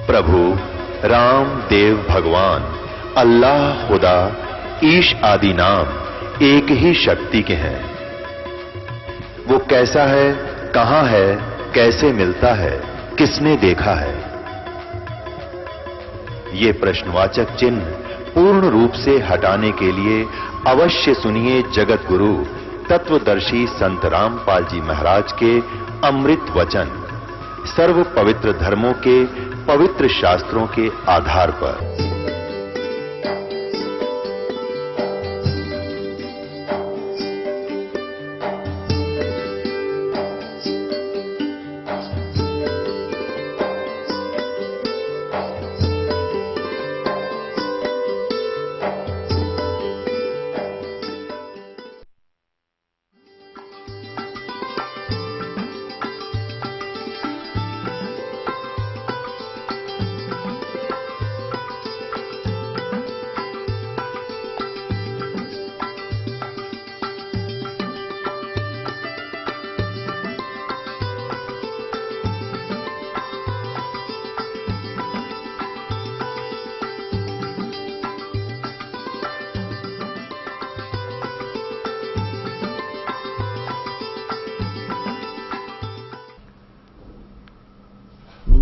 प्रभु राम देव भगवान अल्लाह खुदा ईश आदि नाम एक ही शक्ति के हैं। वो कैसा है, कहां है, कैसे मिलता है, किसने देखा है? ये प्रश्नवाचक चिन्ह पूर्ण रूप से हटाने के लिए अवश्य सुनिए जगत गुरु तत्वदर्शी संत रामपाल जी महाराज के अमृत वचन सर्व पवित्र धर्मों के पवित्र शास्त्रों के आधार पर।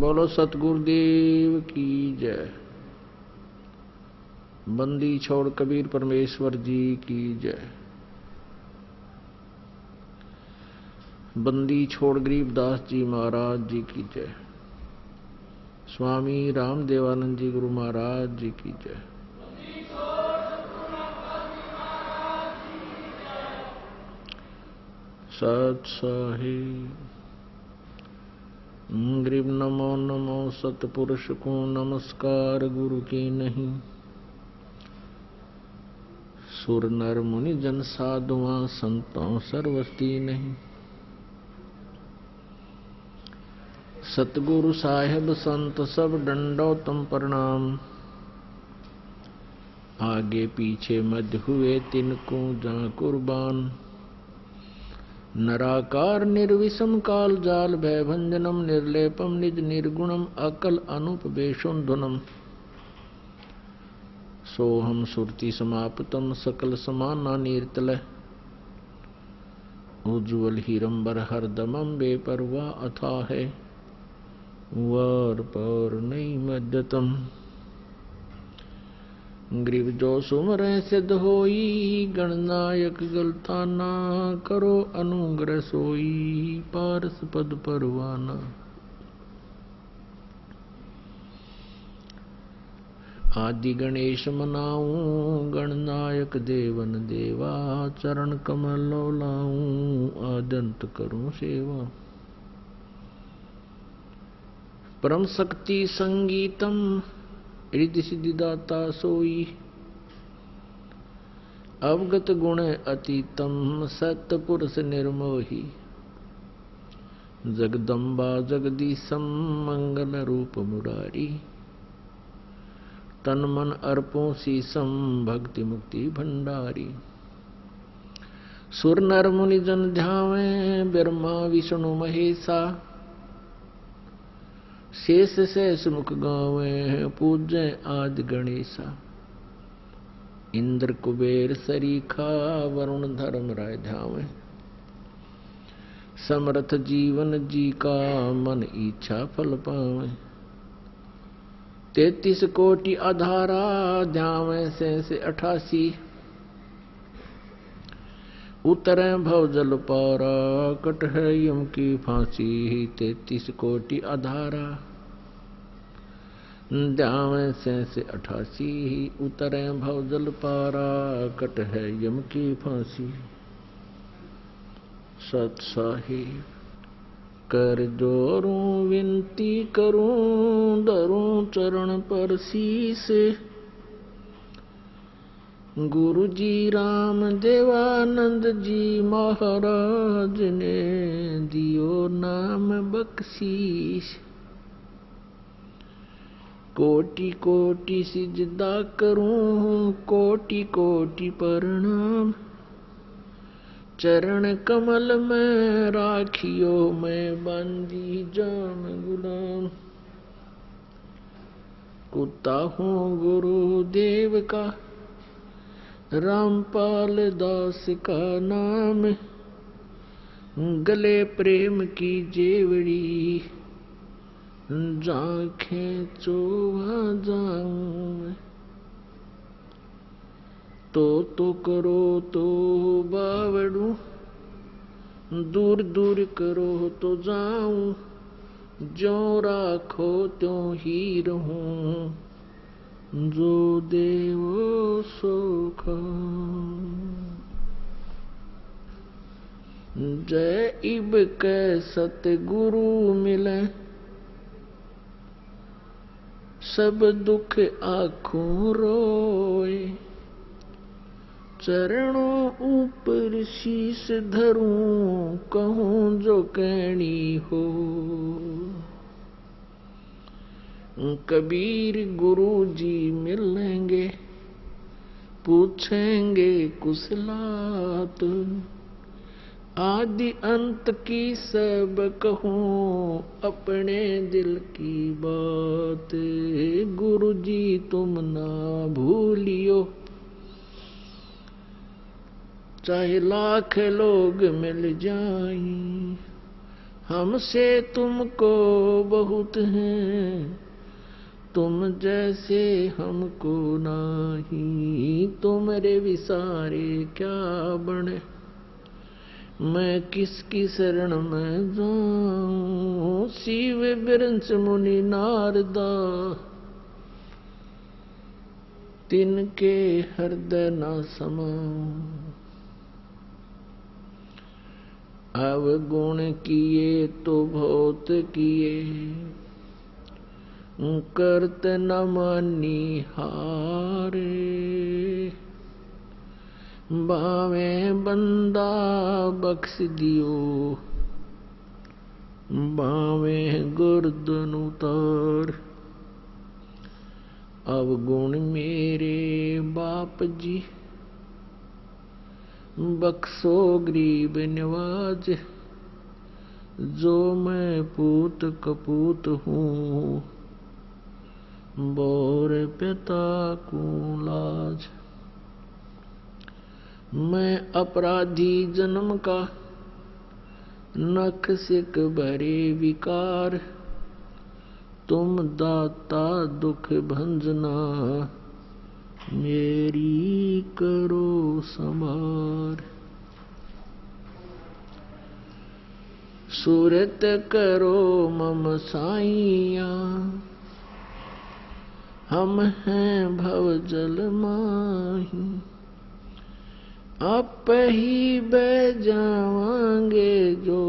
बोलो सतगुरुदेव की जय। बंदी छोड़ कबीर परमेश्वर जी की जय। बंदी छोड़ गरीबदास जी महाराज जी की जय। स्वामी रामदेवानंद जी गुरु महाराज जी की जय। सत साहिब गरीब नमो नमो सतपुरुष को नमस्कार गुरु की नहीं। सुर नर मुनि जन साधुआ संतों सर्वस्ती नहीं। सतगुरु साहेब संत सब डंडो तुम प्रणाम। आगे पीछे मध्य हुए तिनको जहाँ कुर्बान। नराकार निर्विषम काल जाल भयभंजनम निर्लेपम निज निर्गुणम अकल अनुपवेशुंधुनम। सोहम सुरति समाप्तम सकल समाना नीर्तलय। उज्ज्वल हीरंबर हरदमम बेपरवा अथा है वर पर नहीं मध्यतम। ग्रीव जो सुमर सिद्ध होई गणनायक गलताना। करो अनुग्रह सोई पारस पद परवाना। आदि गणेश मनाऊं गणनायक देवन देवा। चरण कमल लाऊं आदंत करूं सेवा। परम शक्ति संगीतम रिद्धि सिद्धिदाता सोई। अवगत गुण अतीतम सत्पुरुष निर्मोही। जगदम्बा जगदीशम मंगल रूप मुरारी। तन मन अर्पों शीसम भक्ति मुक्ति भंडारी। सुर नर मुनि जन ध्यावे ब्रह्मा विष्णु महेशा। शेष शेष मुख गावे पूज्य आदि गणेशा। इंद्र कुबेर सरीखा वरुण धर्म राय ध्यावे। समर्थ जीवन जी का मन इच्छा फल पावे। 33 कोटि आधारा ध्यावे से 88। उतरे भव जल पारा कट है यम की फांसी। 33 कोटि आधारा ध्यावे से 88। उतरे भव जल पारा कट है यम की फांसी। सत साहिब कर जोरूं विनती करूं धरूं चरण पर शीस। गुरु जी राम देवानंद जी महाराज ने दियो नाम बख्शीश। कोटि कोटि सिजदा करूं कोटि कोटि प्रणाम। चरण कमल में राखियो मैं बंदी जान गुलाम। कुत्ता हूँ गुरुदेव का, रामपाल दास का नाम, गले प्रेम की जेवड़ी, जांखें चोहा जाऊं। तो करो तो बावड़ू, दूर दूर करो तो जाऊं, ज्यों राखो त्यों ही रहूं, जो देवो सो खाऊं। जय इब कै सतगुरु मिले, सब दुख आँखों रोए, चरणों ऊपर शीश धरूं, कहूं जो कहनी हो। कबीर गुरु जी मिलेंगे, पूछेंगे कुशलात, आदि अंत की सब कहूं, अपने दिल की बात। गुरु जी तुम ना भूलियो, चाहे लाख लोग मिल जाएं, हमसे तुमको बहुत हैं, तुम जैसे हमको नहीं। तुमरे विसारे क्या बने, मैं किसकी शरण में जाऊं। शिव बिरंच मुनि नारदा, तिनके हृदय न समाऊं। अवगुण किए तो बहुत किए, करत न मानी हारे। बावे बंदा बख्श दियो, बावे गर्दन उतार। अवगुण मेरे बाप जी, बख्शो गरीब नवाज। जो मैं पूत कपूत हूँ, बोर पिता को लाज। मैं अपराधी जन्म का, नख सिक भरे विकार। तुम दाता दुख भंजना, मेरी करो संभार। सूरत करो मम साइया, हम हैं भव जल माही। आप ही बह जावांगे जो,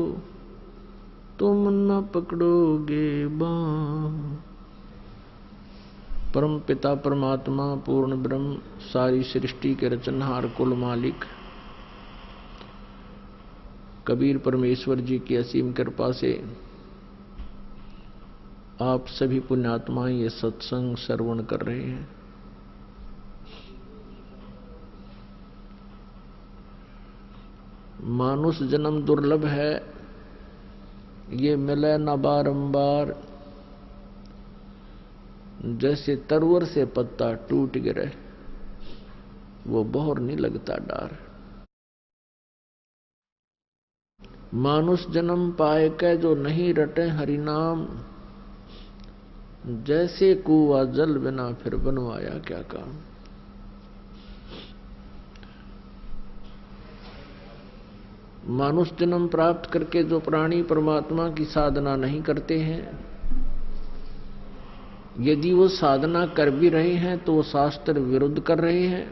तुम न पकड़ोगे बाँ। परम पिता परमात्मा पूर्ण ब्रह्म, सारी सृष्टि के रचनहार कुल मालिक कबीर परमेश्वर जी की असीम कृपा से आप सभी पुण्यात्माएं ये सत्संग श्रवण कर रहे हैं। मानुष जन्म दुर्लभ है, ये मिले न बारंबार। जैसे तरवर से पत्ता टूट गिरे, वो बोहर नहीं लगता डार। मानुष जन्म पाए के जो नहीं रटे हरिनाम, जैसे कुआ जल बिना फिर बनवाया क्या काम। मानुष जन्म प्राप्त करके जो प्राणी परमात्मा की साधना नहीं करते हैं, यदि वो साधना कर भी रहे हैं तो वो शास्त्र विरुद्ध कर रहे हैं।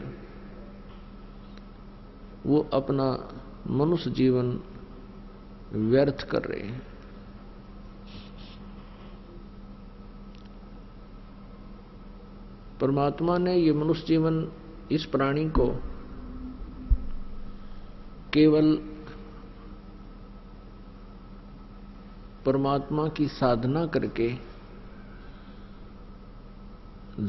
वो अपना मनुष्य जीवन व्यर्थ कर रहे हैं। परमात्मा ने ये मनुष्य जीवन इस प्राणी को केवल परमात्मा की साधना करके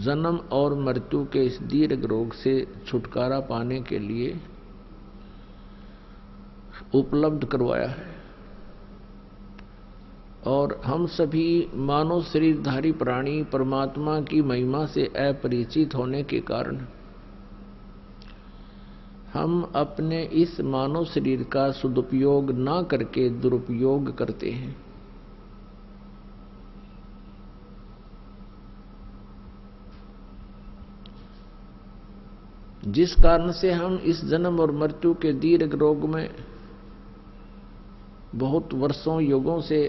जन्म और मृत्यु के इस दीर्घ रोग से छुटकारा पाने के लिए उपलब्ध करवाया है। और हम सभी मानव शरीरधारी प्राणी परमात्मा की महिमा से अपरिचित होने के कारण हम अपने इस मानव शरीर का सदुपयोग ना करके दुरुपयोग करते हैं। जिस कारण से हम इस जन्म और मृत्यु के दीर्घ रोग में बहुत वर्षों युगों से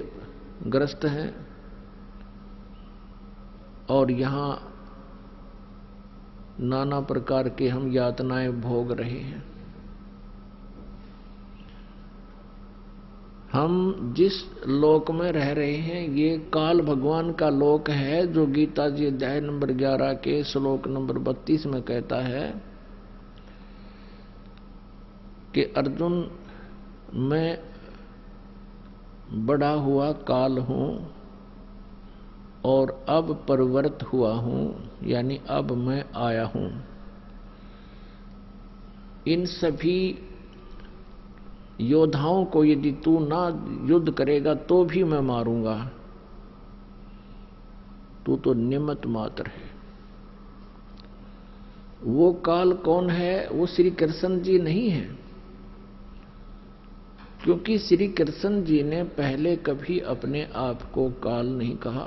ग्रस्त हैं और यहाँ नाना प्रकार के हम यातनाएं भोग रहे हैं। हम जिस लोक में रह रहे हैं ये काल भगवान का लोक है, जो गीता जी अध्याय नंबर 11 के श्लोक नंबर 32 में कहता है कि अर्जुन, मैं बड़ा हुआ काल हूं और अब परिवर्त हुआ हूं, यानी अब मैं आया हूं। इन सभी योद्धाओं को यदि तू ना युद्ध करेगा तो भी मैं मारूंगा, तू तो निमित्त मात्र है। वो काल कौन है? वो श्री कृष्ण जी नहीं है, क्योंकि श्री कृष्ण जी ने पहले कभी अपने आप को काल नहीं कहा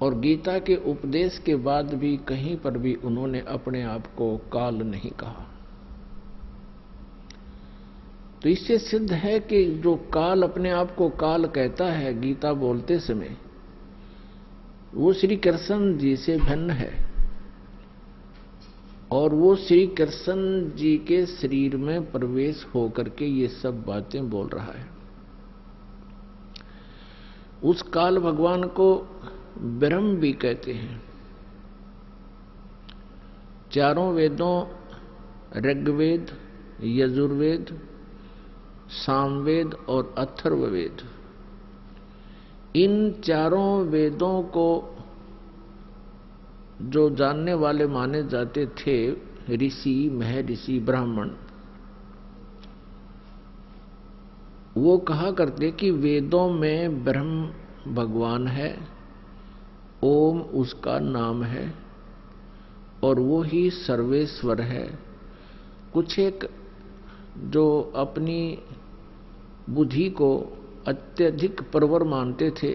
और गीता के उपदेश के बाद भी कहीं पर भी उन्होंने अपने आप को काल नहीं कहा। तो इससे सिद्ध है कि जो काल अपने आप को काल कहता है गीता बोलते समय, वो श्री कृष्ण जी से भिन्न है और वो श्री कृष्ण जी के शरीर में प्रवेश होकर के ये सब बातें बोल रहा है। उस काल भगवान को ब्रह्म भी कहते हैं। चारों वेदों ऋग्वेद, यजुर्वेद, सामवेद और अथर्ववेद, इन चारों वेदों को जो जानने वाले माने जाते थे ऋषि, महर्षि, ब्राह्मण, वो कहा करते कि वेदों में ब्रह्म भगवान है, ओम उसका नाम है और वो ही सर्वेश्वर है। कुछ एक जो अपनी बुद्धि को अत्यधिक प्रवर मानते थे,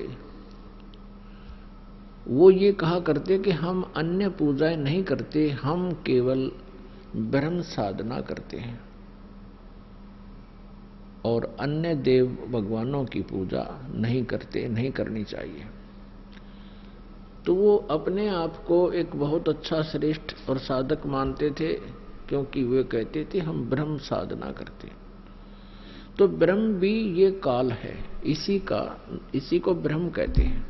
वो ये कहा करते कि हम अन्य पूजाएं नहीं करते, हम केवल ब्रह्म साधना करते हैं और अन्य देव भगवानों की पूजा नहीं करते, नहीं करनी चाहिए। तो वो अपने आप को एक बहुत अच्छा श्रेष्ठ और साधक मानते थे, क्योंकि वे कहते थे हम ब्रह्म साधना करते। तो ब्रह्म भी ये काल है, इसी को ब्रह्म कहते हैं।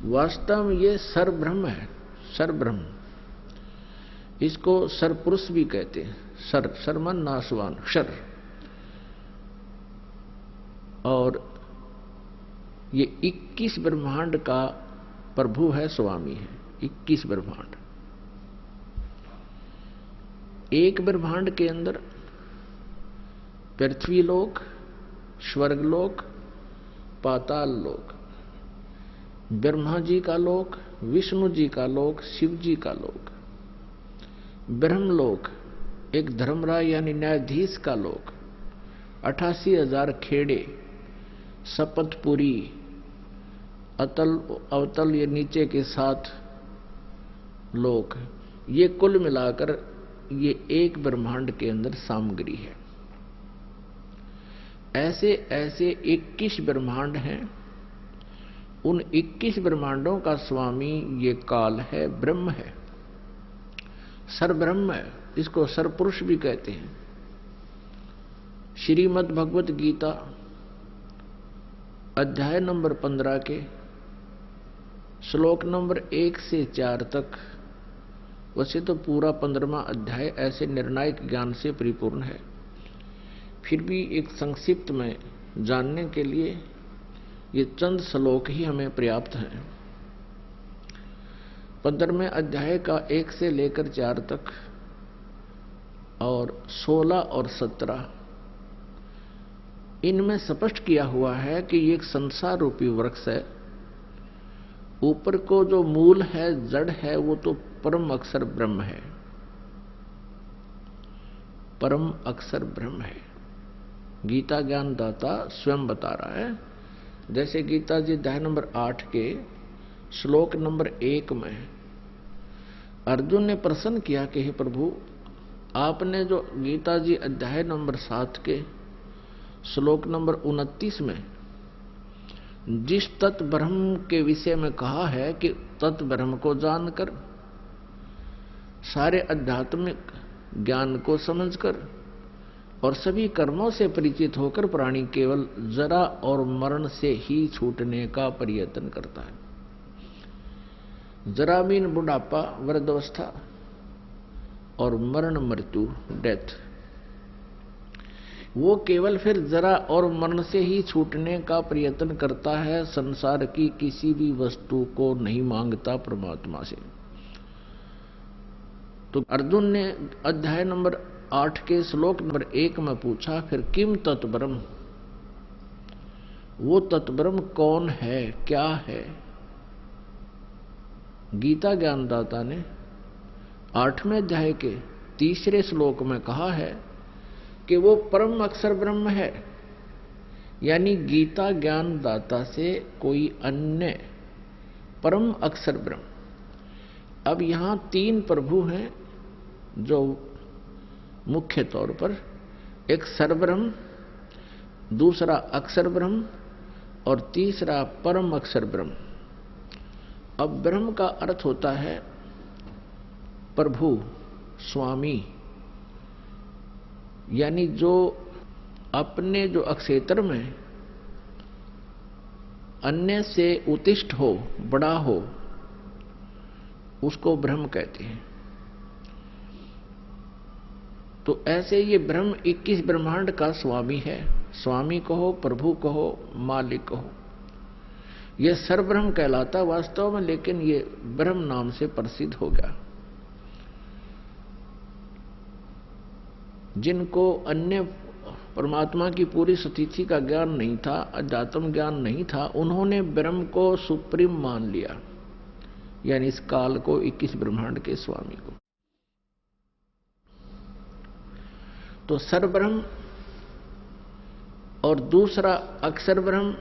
वास्तव में ये सरब्रह्म है, सरब्रह्म। इसको सरपुरुष भी कहते हैं। सरमन नाशवान, क्षर। और ये 21 ब्रह्मांड का प्रभु है, स्वामी है। 21 ब्रह्मांड। एक ब्रह्मांड के अंदर पृथ्वी लोक, स्वर्गलोक, पाताल लोक, ब्रह्मा जी का लोक, विष्णु जी का लोक, शिव जी का लोक, ब्रह्मलोक एक धर्मराज यानी न्यायाधीश का लोक, 88,000 खेड़े, शपथपुरी, अतल अवतल ये नीचे के 7 लोक, ये कुल मिलाकर ये एक ब्रह्मांड के अंदर सामग्री है। ऐसे ऐसे 21 ब्रह्मांड हैं। उन 21 ब्रह्मांडों का स्वामी ये काल है, ब्रह्म है, सरब्रह्म है। इसको सरपुरुष भी कहते हैं। श्रीमद् भगवत गीता अध्याय नंबर 15 के श्लोक नंबर 1 से 4 तक, वैसे तो पूरा 15वां अध्याय ऐसे निर्णायक ज्ञान से परिपूर्ण है, फिर भी एक संक्षिप्त में जानने के लिए ये चंद श्लोक ही हमें पर्याप्त हैं। 15वें अध्याय का 1 से लेकर 4 तक और 16 और 17 इनमें स्पष्ट किया हुआ है कि ये एक संसार रूपी वृक्ष है। ऊपर को जो मूल है, जड़ है, वो तो परम अक्षर ब्रह्म है, परम अक्षर ब्रह्म है। गीता ज्ञान दाता स्वयं बता रहा है। जैसे गीता जी अध्याय नंबर 8 के श्लोक नंबर 1 में अर्जुन ने प्रश्न किया कि हे प्रभु, आपने जो गीता जी अध्याय नंबर 7 के श्लोक नंबर 29 में जिस तत्व ब्रह्म के विषय में कहा है कि तत्व ब्रह्म को जानकर, सारे आध्यात्मिक ज्ञान को समझकर और सभी कर्मों से परिचित होकर प्राणी केवल जरा और मरण से ही छूटने का प्रयत्न करता है। जरा मीन बुढ़ापा, वृद्धावस्था, और मरण मृत्यु, डेथ। वो केवल फिर जरा और मरण से ही छूटने का प्रयत्न करता है, संसार की किसी भी वस्तु को नहीं मांगता परमात्मा से। तो अर्जुन ने अध्याय नंबर 8 के श्लोक नंबर 1 में पूछा, फिर किम तत्ब्रह्म, वो तत्ब्रह्म कौन है, क्या है? गीता ज्ञानदाता ने 8वें अध्याय के 3रे श्लोक में कहा है कि वो परम अक्षर ब्रह्म है। यानी गीता ज्ञानदाता से कोई अन्य परम अक्षर ब्रह्म। अब यहां 3 प्रभु हैं जो मुख्य तौर पर, एक सरब्रह्म, दूसरा अक्षर ब्रह्म और तीसरा परम अक्षर ब्रह्म। अब ब्रह्म का अर्थ होता है प्रभु, स्वामी, यानी जो अपने जो अक्षेत्र में अन्य से उत्तिष्ठ हो, बड़ा हो, उसको ब्रह्म कहते हैं। तो ऐसे ये ब्रह्म 21 ब्रह्मांड का स्वामी है। स्वामी कहो, प्रभु कहो, मालिक कहो। ये सर्वब्रह्म कहलाता वास्तव में, लेकिन ये ब्रह्म नाम से प्रसिद्ध हो गया। जिनको अन्य परमात्मा की पूरी स्थिति का ज्ञान नहीं था, अध्यात्म ज्ञान नहीं था, उन्होंने ब्रह्म को सुप्रीम मान लिया, यानी इस काल को, 21 ब्रह्मांड के स्वामी को। तो सरब्रह्म और दूसरा अक्षर ब्रह्म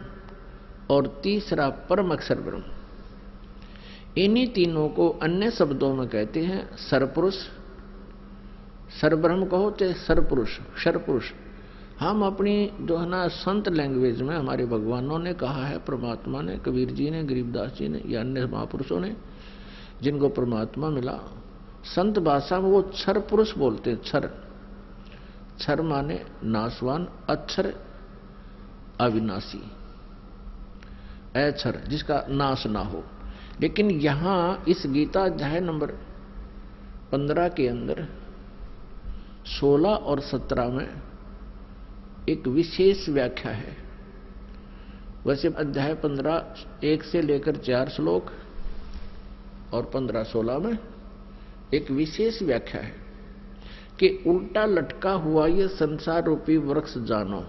और तीसरा परम अक्षर ब्रह्म, इन्हीं तीनों को अन्य शब्दों में कहते हैं सरपुरुष। सरब्रह्म कहो चाहे सरपुरुष, सरपुरुष। हम अपनी जो है ना संत लैंग्वेज में हमारे भगवानों ने कहा है, परमात्मा ने, कबीर जी ने, गरीबदास जी ने या अन्य महापुरुषों ने जिनको परमात्मा मिला, संत भाषा में वो क्षर पुरुष बोलते हैं। क्षर, क्षर माने नाशवान, अक्षर अविनाशी, अक्षर जिसका नाश ना हो। लेकिन यहां इस गीता अध्याय नंबर 15 के अंदर 16 और 17 में एक विशेष व्याख्या है। वैसे अध्याय 15 1 से लेकर 4 श्लोक और 15-16 में एक विशेष व्याख्या है कि उल्टा लटका हुआ ये संसार रूपी वृक्ष जानो,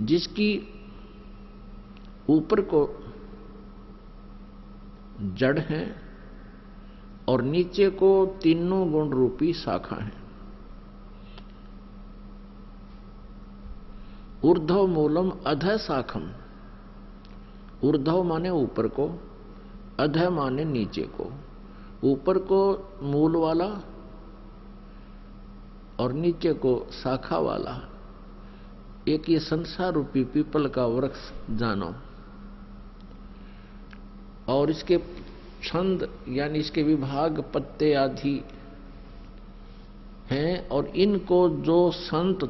जिसकी ऊपर को जड़ है और नीचे को तीनों गुण रूपी शाखा है। ऊर्ध्व मूलम अधः शाखम, ऊर्ध्व माने ऊपर को, अधः माने नीचे को। ऊपर को मूल वाला और नीचे को शाखा वाला एक ये संसार रूपी पीपल का वृक्ष जानो। और इसके छंद यानी इसके विभाग, पत्ते आदि हैं, और इनको जो संत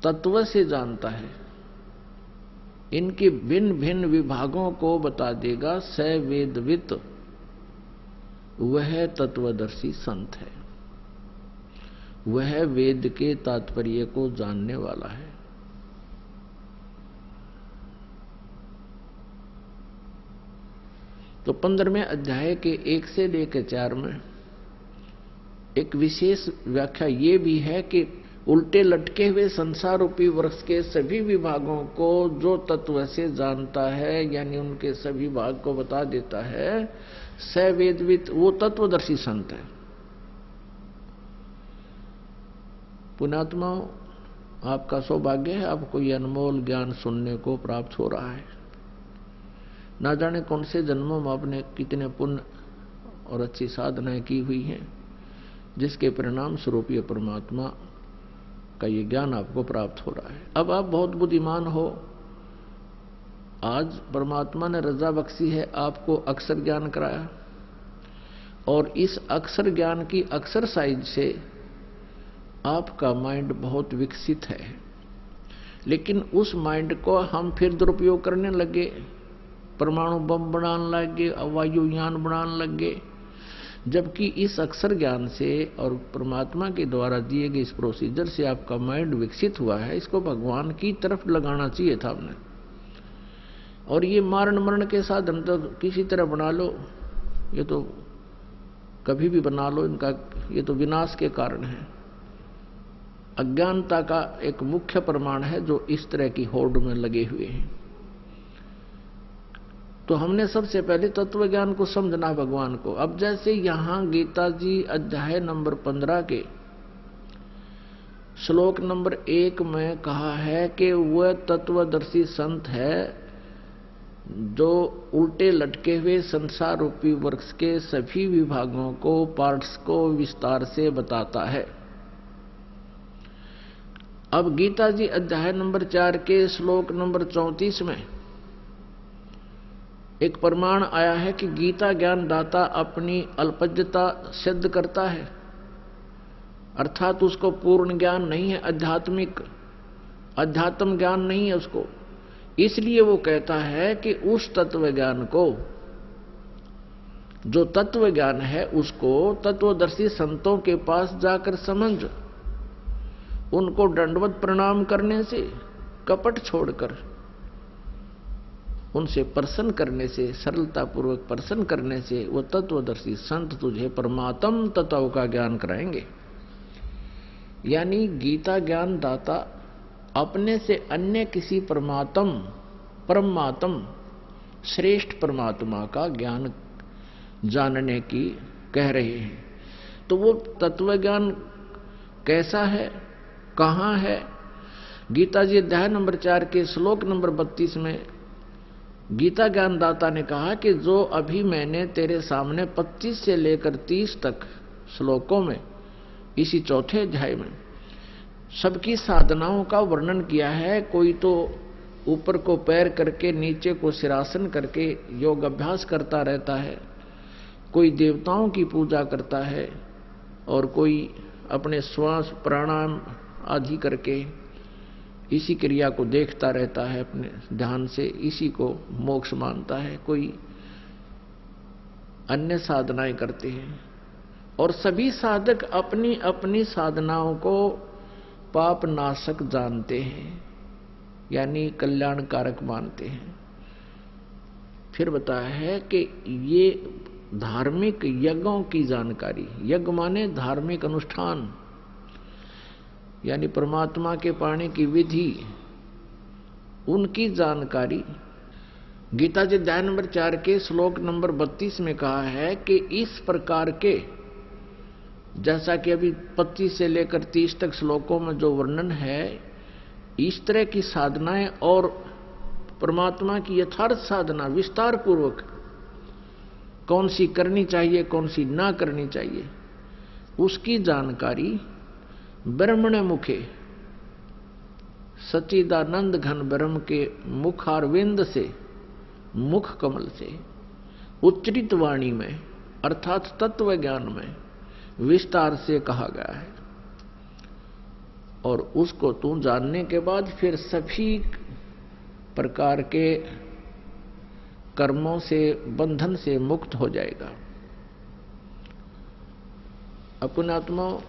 तत्व से जानता है, इनके भिन्न भिन्न विभागों को बता देगा। स वेदवित, वह तत्वदर्शी संत है, वह वेद के तात्पर्य को जानने वाला है। तो 15वें अध्याय के 1 से लेकर 4 में एक विशेष व्याख्या ये भी है कि उल्टे लटके हुए संसार रूपी वृक्ष के सभी विभागों को जो तत्व से जानता है, यानी उनके सभी भाग को बता देता है, स वेदविद, वो तत्वदर्शी संत है। पुण्यात्माओं, आपका सौभाग्य है, आपको ये अनमोल ज्ञान सुनने को प्राप्त हो रहा है। ना जाने कौन से जन्मों में आपने कितने पुण्य और अच्छी साधनाएं की हुई हैं, जिसके परिणाम स्वरूप ये परमात्मा का ये ज्ञान आपको प्राप्त हो रहा है। अब आप बहुत बुद्धिमान हो, आज परमात्मा ने रजा बख्शी है, आपको अक्षर ज्ञान कराया, और इस अक्षर ज्ञान की एक्सरसाइज से आपका माइंड बहुत विकसित है। लेकिन उस माइंड को हम फिर दुरुपयोग करने लगे, परमाणु बम बनाने लगे, वायुयान बनाने लगे, जबकि इस अक्षर ज्ञान से और परमात्मा के द्वारा दिए गए इस प्रोसीजर से आपका माइंड विकसित हुआ है। इसको भगवान की तरफ लगाना चाहिए था हमने। और ये मारण मरण के साधन तो किसी तरह बना लो, ये तो कभी भी बना लो, इनका ये तो विनाश के कारण है। अज्ञानता का एक मुख्य प्रमाण है जो इस तरह की होड़ में लगे हुए हैं। तो हमने सबसे पहले तत्व ज्ञान को समझना भगवान को। अब जैसे यहां गीता जी अध्याय नंबर 15 के श्लोक नंबर 1 में कहा है कि वह तत्वदर्शी संत है जो उल्टे लटके हुए संसार रूपी वृक्ष के सभी विभागों को, पार्ट्स को विस्तार से बताता है। अब गीता जी अध्याय नंबर 4 के श्लोक नंबर 34 में एक प्रमाण आया है कि गीता ज्ञान दाता अपनी अल्पज्ञता सिद्ध करता है, अर्थात उसको पूर्ण ज्ञान नहीं है, अध्यात्म ज्ञान नहीं है उसको। इसलिए वो कहता है कि उस तत्व ज्ञान को, जो तत्व ज्ञान है, उसको तत्वदर्शी संतों के पास जाकर समझ, उनको दंडवत प्रणाम करने से, कपट छोड़कर उनसे प्रसन्न करने से, सरलता पूर्वक प्रसन्न करने से वो तत्वदर्शी संत तुझे परमात्म तत्व का ज्ञान कराएंगे। यानी गीता ज्ञान दाता अपने से अन्य किसी परमात्म श्रेष्ठ परमात्मा का ज्ञान जानने की कह रहे हैं। तो वो तत्व ज्ञान कैसा है, कहाँ है? गीता जी अध्याय नंबर 4 के श्लोक नंबर 32 में गीता ज्ञान दाता ने कहा कि जो अभी मैंने तेरे सामने 25 से लेकर 30 तक श्लोकों में, इसी चौथे अध्याय में सबकी साधनाओं का वर्णन किया है। कोई तो ऊपर को पैर करके, नीचे को सिरासन करके योग अभ्यास करता रहता है, कोई देवताओं की पूजा करता है, और कोई अपने श्वास प्राणायाम आदि करके इसी क्रिया को देखता रहता है अपने ध्यान से, इसी को मोक्ष मानता है। कोई अन्य साधनाएं करते हैं, और सभी साधक अपनी अपनी साधनाओं को पाप नाशक जानते हैं, यानी कल्याणकारक मानते हैं। फिर बताया है कि ये धार्मिक यज्ञों की जानकारी, यज्ञ माने धार्मिक अनुष्ठान, यानी परमात्मा के पाने की विधि, उनकी जानकारी गीता जी अध्याय नंबर 4 के श्लोक नंबर 32 में कहा है कि इस प्रकार के, जैसा कि अभी 25 से लेकर 30 तक श्लोकों में जो वर्णन है, इस तरह की साधनाएं और परमात्मा की यथार्थ साधना विस्तार पूर्वक कौन सी करनी चाहिए, कौन सी ना करनी चाहिए, उसकी जानकारी ब्रह्मण मुखे, सच्चिदानंद घन ब्रह्म के मुखारविंद से, मुख कमल से उच्चरित वाणी में, अर्थात तत्व ज्ञान में विस्तार से कहा गया है। और उसको तू जानने के बाद फिर सभी प्रकार के कर्मों से, बंधन से मुक्त हो जाएगा। अपने आत्मा,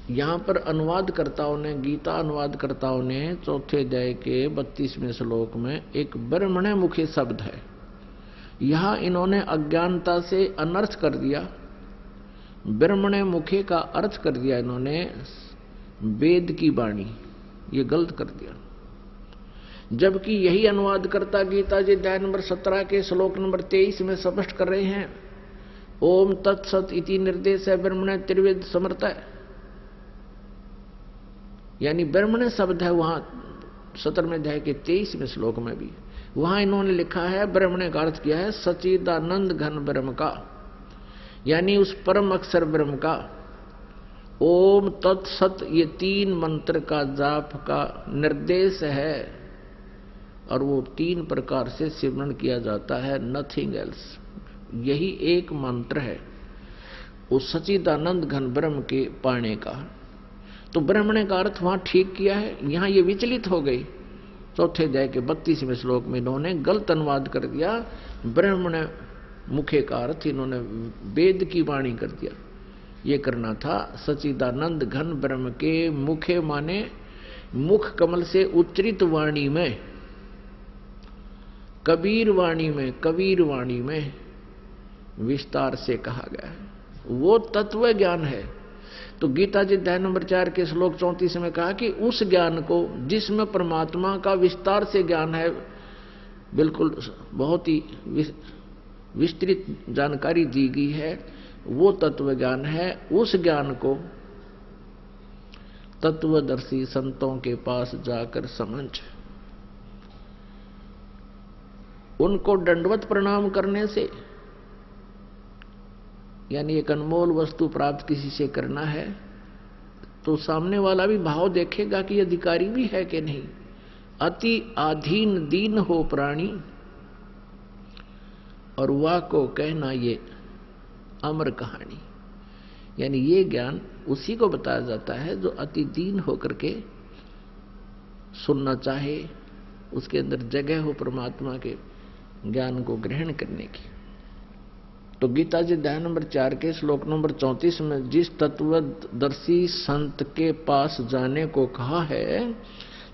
यहां पर अनुवादकर्ताओं ने, गीता अनुवादकर्ताओं ने चौथे अध्याय के 32वें श्लोक में एक ब्रह्मण मुखी शब्द है, यहां इन्होंने अज्ञानता से अनर्थ कर दिया। ब्रह्मणे मुखे का अर्थ कर दिया इन्होंने वेद की वाणी, ये गलत कर दिया। जबकि यही अनुवादकर्ता गीता जी अध्याय नंबर 17 के श्लोक नंबर 23 में स्पष्ट कर रहे हैं, ओम तत्सत इति निर्देश है ब्रह्मणे त्रिवेद समर्थ है, यानी ब्रह्मणे शब्द है वहां 17वें अध्याय के 23वें श्लोक में भी। वहां इन्होंने लिखा है, ब्रह्मणे का अर्थ किया है सच्चिदानंद घन ब्रह्म का, यानी उस परम अक्षर ब्रह्म का। ओम तत्सत ये 3 मंत्र का जाप का निर्देश है और वो 3 प्रकार से सिमरन किया जाता है, नथिंग एल्स। यही एक मंत्र है उस सच्चिदानंद घन ब्रह्म के पाने का। तो ब्रह्मणे का अर्थ वहां ठीक किया है, यहां ये विचलित हो गई। चौथे अध्याय के 32वें श्लोक में इन्होंने गलत अनुवाद कर दिया, ब्रह्मणे मुखे का अर्थ इन्होंने वेद की वाणी कर दिया। ये करना था सच्चिदानंद घन ब्रह्म के मुखे माने मुख कमल से उच्चरित वाणी में, कबीर वाणी में विस्तार से कहा गया है, वो तत्व ज्ञान है। तो गीता जी अध्याय नंबर 4 के श्लोक 34 में कहा कि उस ज्ञान को जिसमें परमात्मा का विस्तार से ज्ञान है, बिल्कुल बहुत ही विस्तृत जानकारी दी गई है, वो तत्व ज्ञान है। उस ज्ञान को तत्वदर्शी संतों के पास जाकर समझ, उनको दंडवत प्रणाम करने से, यानी एक अनमोल वस्तु प्राप्त किसी से करना है तो सामने वाला भी भाव देखेगा कि अधिकारी भी है कि नहीं। अति आधीन दीन हो प्राणी और वाह को कहना ये अमर कहानी, यानी ये ज्ञान उसी को बताया जाता है जो अति दीन होकर के सुनना चाहे, उसके अंदर जगह हो परमात्मा के ज्ञान को ग्रहण करने की। तो गीता जी अध्याय नंबर 4 के श्लोक नंबर 34 में जिस तत्वदर्शी संत के पास जाने को कहा है,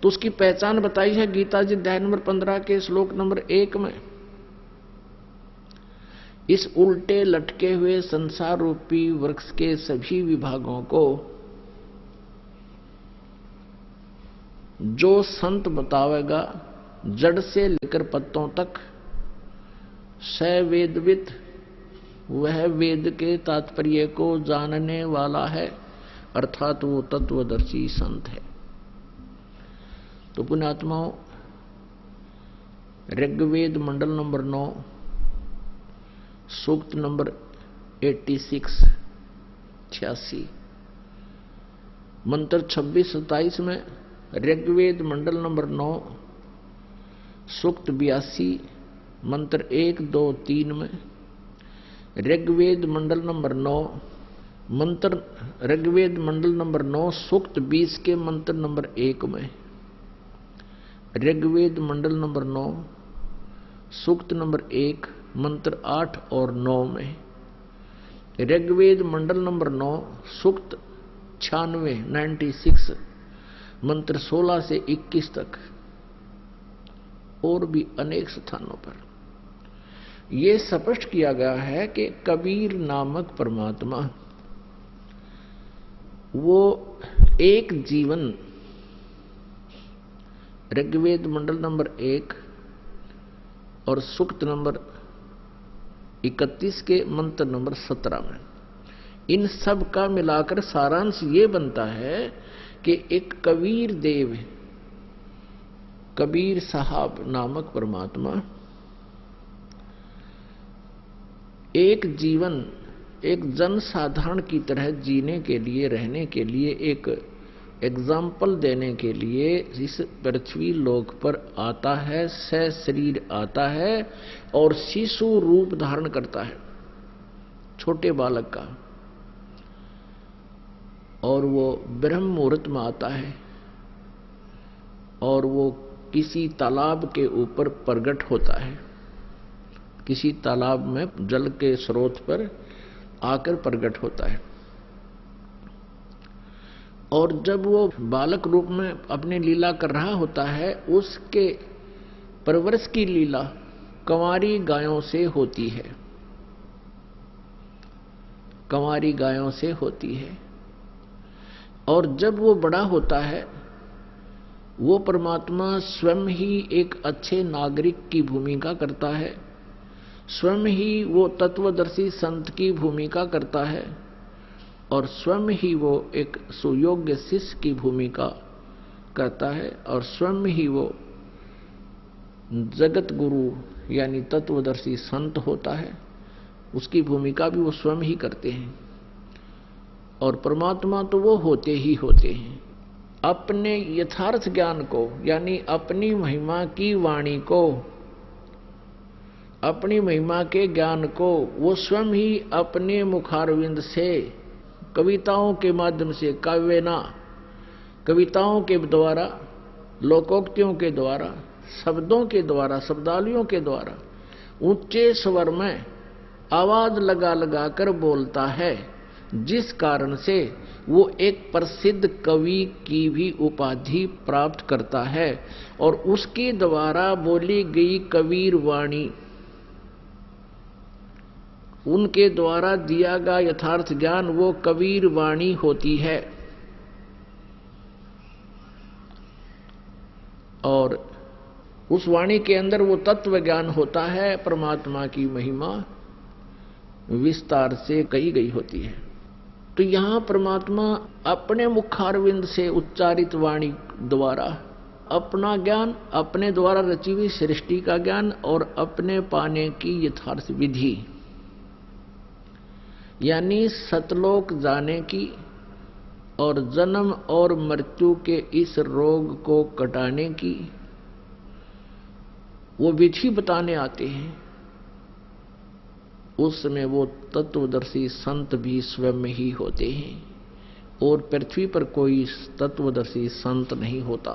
तो उसकी पहचान बताई है गीता जी अध्याय नंबर 15 के श्लोक नंबर 1 में। इस उल्टे लटके हुए संसार रूपी वृक्ष के सभी विभागों को जो संत बतावेगा, जड़ से लेकर पत्तों तक, स वेदविद, वह वेद के तात्पर्य को जानने वाला है, अर्थात वो तत्वदर्शी संत है। तो पुण्यात्माओं, ऋग्वेद मंडल नंबर 9 सूक्त नंबर 86 मंत्र 26-27 में, ऋग्वेद मंडल नंबर 9 सूक्त 82 मंत्र 1, 2, 3 में, ऋग्वेद मंडल नंबर 9 ऋग्वेद मंडल नंबर 9 सूक्त 20 के मंत्र नंबर 1 में, ऋग्वेद मंडल नंबर 9 सूक्त नंबर 1 मंत्र 8 और 9 में, ऋग्वेद मंडल नंबर 9 सूक्त 96 मंत्र 16 से 21 तक, और भी अनेक स्थानों पर ये स्पष्ट किया गया है कि कबीर नामक परमात्मा वो एक जीवन, ऋग्वेद मंडल नंबर 1 और सूक्त नंबर 31 के मंत्र नंबर 17 में, इन सब का मिलाकर सारांश ये बनता है कि एक कबीर देव, कबीर साहब नामक परमात्मा एक जीवन, एक जन साधारण की तरह जीने के लिए, रहने के लिए, एक एग्जाम्पल देने के लिए इस पृथ्वी लोक पर आता है, शरीर आता है और शिशु रूप धारण करता है, छोटे बालक का, और वो ब्रह्म मुहूर्त में आता है और वो किसी तालाब के ऊपर प्रकट होता है, किसी तालाब में जल के स्रोत पर आकर प्रकट होता है। और जब वो बालक रूप में अपनी लीला कर रहा होता है, उसके परवरिश की लीला कंवारी गायों से होती है। कंवारी गायों से होती है। और जब वो बड़ा होता है, वो परमात्मा स्वयं ही एक अच्छे नागरिक की भूमिका करता है, स्वयं ही वो तत्वदर्शी संत की भूमिका करता है, और स्वयं ही वो एक सुयोग्य शिष्य की भूमिका करता है, और स्वयं ही वो जगत गुरु यानी तत्वदर्शी संत होता है। उसकी भूमिका भी वो स्वयं ही करते हैं। और परमात्मा तो वो होते ही होते हैं। अपने यथार्थ ज्ञान को यानी अपनी महिमा की वाणी को, अपनी महिमा के ज्ञान को वो स्वयं ही अपने मुखारविंद से कविताओं के माध्यम से, काव्यना कविताओं के द्वारा, लोकोक्तियों के द्वारा, शब्दों के द्वारा, शब्दावलियों के द्वारा ऊंचे स्वर में आवाज लगा लगा कर बोलता है, जिस कारण से वो एक प्रसिद्ध कवि की भी उपाधि प्राप्त करता है। और उसके द्वारा बोली गई कबीर वाणी, उनके द्वारा दिया गया यथार्थ ज्ञान वो कबीर वाणी होती है। और उस वाणी के अंदर वो तत्व ज्ञान होता है, परमात्मा की महिमा विस्तार से कही गई होती है। तो यहां परमात्मा अपने मुखारविंद से उच्चारित वाणी द्वारा अपना ज्ञान, अपने द्वारा रची हुई सृष्टि का ज्ञान और अपने पाने की यथार्थ विधि यानी सतलोक जाने की और जन्म और मृत्यु के इस रोग को कटाने की वो विधि बताने आते हैं। उस समय वो तत्वदर्शी संत भी स्वयं ही होते हैं और पृथ्वी पर कोई तत्वदर्शी संत नहीं होता।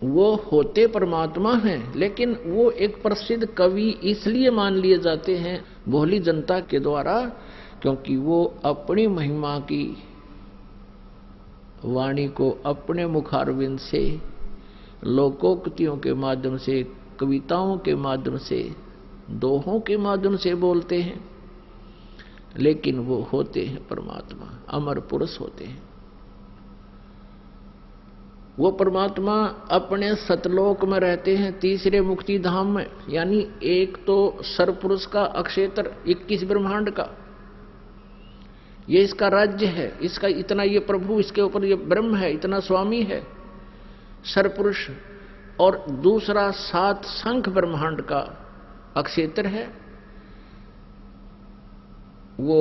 वो होते परमात्मा हैं, लेकिन वो एक प्रसिद्ध कवि इसलिए मान लिए जाते हैं भोली जनता के द्वारा, क्योंकि वो अपनी महिमा की वाणी को अपने मुखारविंद से, लोकोक्तियों के माध्यम से, कविताओं के माध्यम से, दोहों के माध्यम से बोलते हैं, लेकिन वो होते हैं परमात्मा, अमर पुरुष होते हैं। वो परमात्मा अपने सतलोक में रहते हैं, तीसरे मुक्ति धाम में, यानी एक तो सरपुरुष का अक्षेत्र 21 ब्रह्मांड का, ये इसका राज्य है, इसका इतना ये प्रभु, इसके ऊपर ये ब्रह्म है, इतना स्वामी है सरपुरुष। और दूसरा 7 शंख ब्रह्मांड का अक्षेत्र है, वो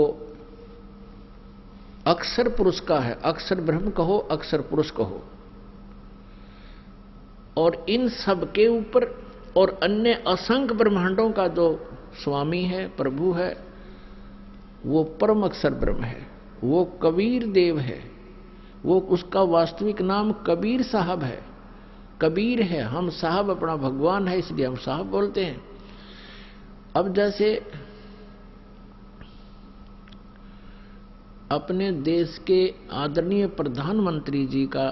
अक्षर पुरुष का है, अक्षर ब्रह्म कहो, अक्षर पुरुष कहो। और इन सब के ऊपर और अन्य असंख्य ब्रह्मांडों का जो स्वामी है, प्रभु है, वो परम अक्षर ब्रह्म है, वो कबीर देव है। वो उसका वास्तविक नाम कबीर साहब है, कबीर है। हम साहब अपना भगवान है, इसलिए हम साहब बोलते हैं। अब जैसे अपने देश के आदरणीय प्रधानमंत्री जी का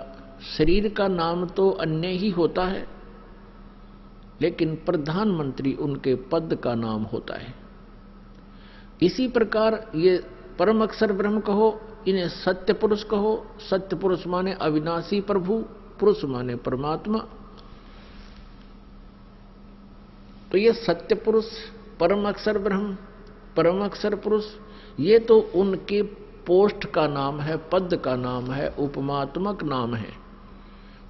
शरीर का नाम तो अन्य ही होता है, लेकिन प्रधानमंत्री उनके पद का नाम होता है। इसी प्रकार ये परम अक्षर ब्रह्म कहो, इन्हें सत्य पुरुष कहो। सत्य पुरुष माने अविनाशी प्रभु, पुरुष माने परमात्मा। तो ये सत्य पुरुष, परम अक्षर ब्रह्म, परम अक्षर पुरुष, ये तो उनके पोस्ट का नाम है, पद का नाम है, उपमात्मक नाम है।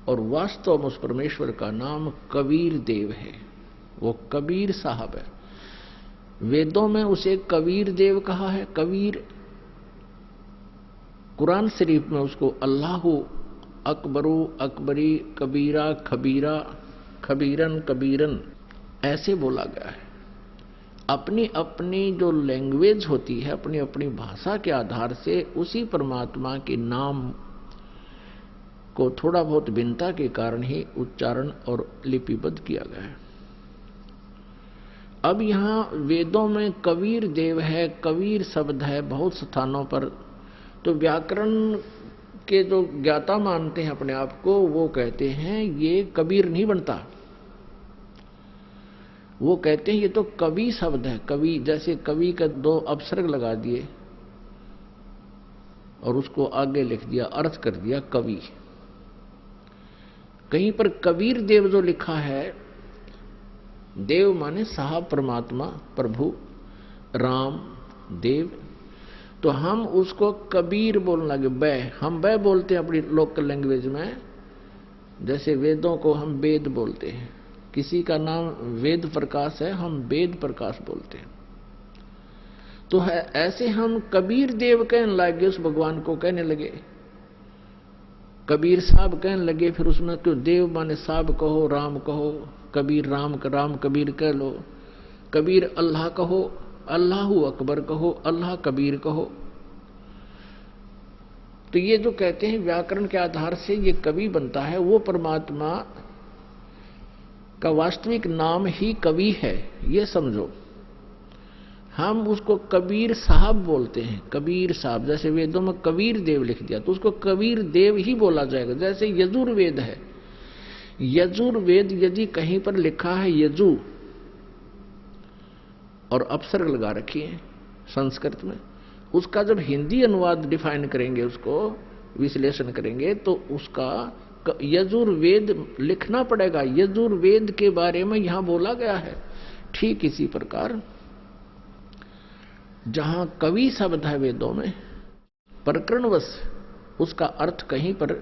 और वास्तव में उस परमेश्वर का नाम कबीर देव है, वो कबीर साहब है। वेदों में उसे कबीर देव कहा है, कबीर। कुरान शरीफ में उसको अल्लाहु अकबरू, अकबरी, कबीरा, खबीरा, खबीरन, कबीरन ऐसे बोला गया है। अपनी अपनी जो लैंग्वेज होती है, अपनी अपनी भाषा के आधार से उसी परमात्मा के नाम को थोड़ा बहुत भिन्नता के कारण ही उच्चारण और लिपिबद्ध किया गया है। अब यहां वेदों में कबीर देव है, कबीर शब्द है बहुत स्थानों पर। तो व्याकरण के जो ज्ञाता मानते हैं अपने आप को, वो कहते हैं ये कबीर नहीं बनता, वो कहते हैं ये तो कवि शब्द है। कवि, जैसे कवि का 2 अपसर्ग लगा दिए और उसको आगे लिख दिया, अर्थ कर दिया कवि। कहीं पर कबीर देव जो लिखा है, देव माने साहब परमात्मा प्रभु राम देव, तो हम उसको कबीर बोलने लगे। बै हम बै बोलते हैं अपनी लोकल लैंग्वेज में, जैसे वेदों को हम वेद बोलते हैं। किसी का नाम वेद प्रकाश है, हम वेद प्रकाश बोलते हैं। तो है ऐसे हम कबीर देव कहने लगे, उस भगवान को कहने लगे कबीर साहब कहने लगे। फिर उसमें क्यों देव माने साहब कहो, राम कहो, कबीर राम कबीर कह लो, कबीर अल्लाह कहो, अल्लाहू अकबर कहो, अल्लाह कबीर कहो। तो ये जो कहते हैं व्याकरण के आधार से ये कवि बनता है, वो परमात्मा का वास्तविक नाम ही कवि है, ये समझो। हम उसको कबीर साहब बोलते हैं, कबीर साहब। जैसे वेदों में कबीर देव लिख दिया तो उसको कबीर देव ही बोला जाएगा। जैसे यजुर्वेद है, यजुर्वेद यदि कहीं पर लिखा है यजु और अपसर्ग लगा रखी है संस्कृत में, उसका जब हिंदी अनुवाद डिफाइन करेंगे, उसको विश्लेषण करेंगे, तो उसका यजुर्वेद लिखना पड़ेगा। यजुर्वेद के बारे में यहां बोला गया है। ठीक इसी प्रकार जहां कवि शब्द है वेदों में, प्रकरणवश उसका अर्थ कहीं पर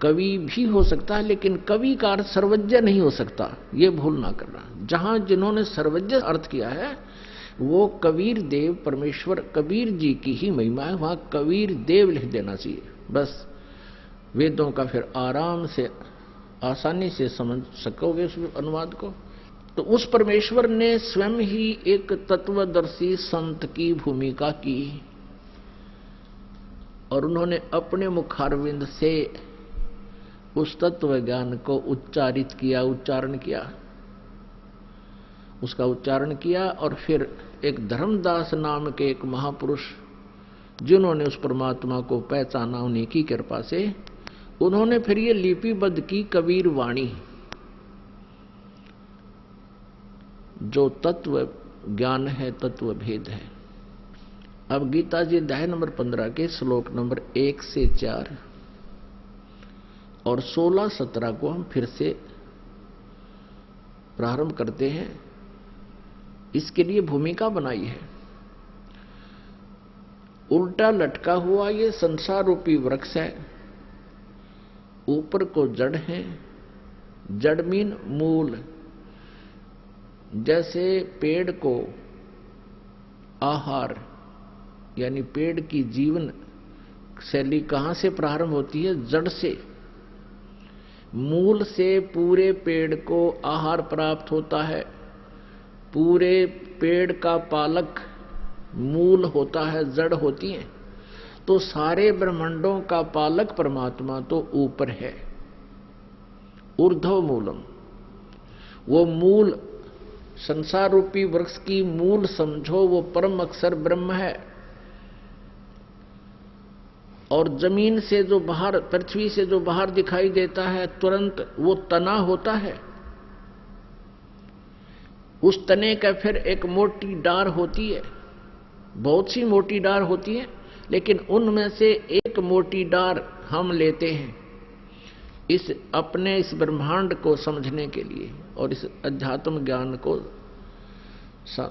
कवि भी हो सकता है, लेकिन कवि का अर्थ सर्वज्ञ नहीं हो सकता, ये भूल ना करना। जहां जिन्होंने सर्वज्ञ अर्थ किया है वो कबीर देव परमेश्वर कबीर जी की ही महिमा है, वहां कबीर देव लिख देना चाहिए बस। वेदों का फिर आराम से आसानी से समझ सकोगे उस अनुवाद को। तो उस परमेश्वर ने स्वयं ही एक तत्वदर्शी संत की भूमिका की और उन्होंने अपने मुखारविंद से उस तत्व ज्ञान को उच्चारित किया, उच्चारण किया, उसका उच्चारण किया। और फिर एक धर्मदास नाम के एक महापुरुष जिन्होंने उस परमात्मा को पहचाना, उन्हीं की कृपा से उन्होंने फिर ये लिपिबद्ध की कबीर वाणी, जो तत्व ज्ञान है, तत्व भेद है। अब गीता जी अध्याय नंबर 15 के श्लोक नंबर 1 से 4 और 16-17 को हम फिर से प्रारंभ करते हैं। इसके लिए भूमिका बनाई है। उल्टा लटका हुआ ये संसार रूपी वृक्ष है, ऊपर को जड़ है, जड़ मीन मूल। जैसे पेड़ को आहार यानी पेड़ की जीवन शैली कहां से प्रारंभ होती है? जड़ से। मूल से पूरे पेड़ को आहार प्राप्त होता है। पूरे पेड़ का पालक मूल होता है, जड़ होती है। तो सारे ब्रह्मांडों का पालक परमात्मा तो ऊपर है, ऊर्ध्व मूलम। वो मूल संसार रूपी वृक्ष की मूल समझो, वो परम अक्षर ब्रह्म है। और जमीन से जो बाहर, पृथ्वी से जो बाहर दिखाई देता है तुरंत, वो तना होता है। उस तने का फिर एक मोटी डार होती है, बहुत सी मोटी डार होती है, लेकिन उनमें से एक मोटी डार हम लेते हैं इस अपने इस ब्रह्मांड को समझने के लिए और इस अध्यात्म ज्ञान को